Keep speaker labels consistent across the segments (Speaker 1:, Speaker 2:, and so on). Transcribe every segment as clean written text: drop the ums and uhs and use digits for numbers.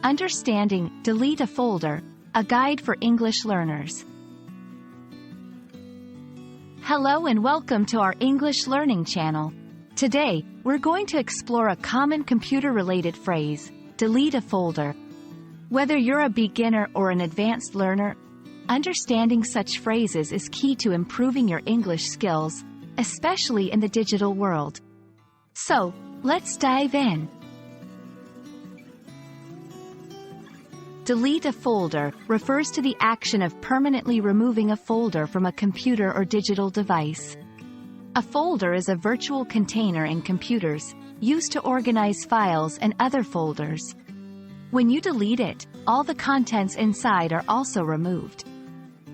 Speaker 1: Understanding Delete a Folder, a guide for English learners. Hello and welcome to our English learning channel. Today, we're going to explore a common computer-related phrase, delete a folder. Whether you're a beginner or an advanced learner, understanding such phrases is key to improving your English skills, especially in the digital world. So, let's dive in. Delete a folder refers to the action of permanently removing a folder from a computer or digital device. A folder is a virtual container in computers, used to organize files and other folders. When you delete it, all the contents inside are also removed.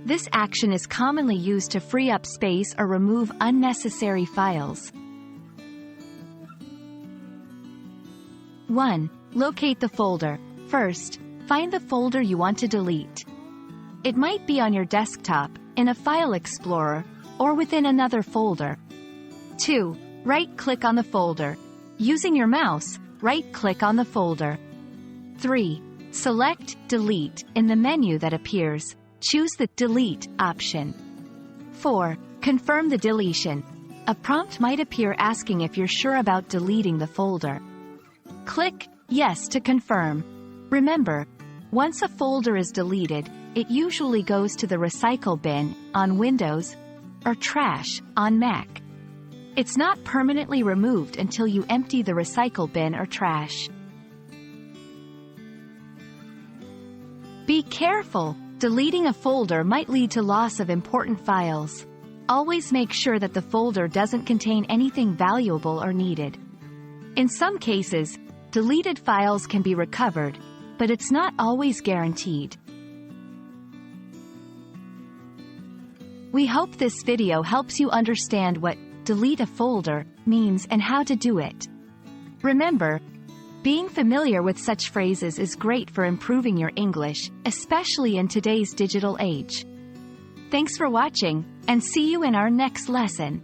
Speaker 1: This action is commonly used to free up space or remove unnecessary files. 1. Locate the folder. First, find the folder you want to delete. It might be on your desktop, in a file explorer, or within another folder. 2. Right-click on the folder. Using your mouse, right-click on the folder. 3. Select Delete in the menu that appears. Choose the Delete option. 4. Confirm the deletion. A prompt might appear asking if you're sure about deleting the folder. Click Yes to confirm. Remember, once a folder is deleted, it usually goes to the recycle bin on Windows or trash on Mac. It's not permanently removed until you empty the recycle bin or trash. Be careful! Deleting a folder might lead to loss of important files. Always make sure that the folder doesn't contain anything valuable or needed. In some cases, deleted files can be recovered, but it's not always guaranteed. We hope this video helps you understand what delete a folder means and how to do it. Remember, being familiar with such phrases is great for improving your English, especially in today's digital age. Thanks for watching, and see you in our next lesson.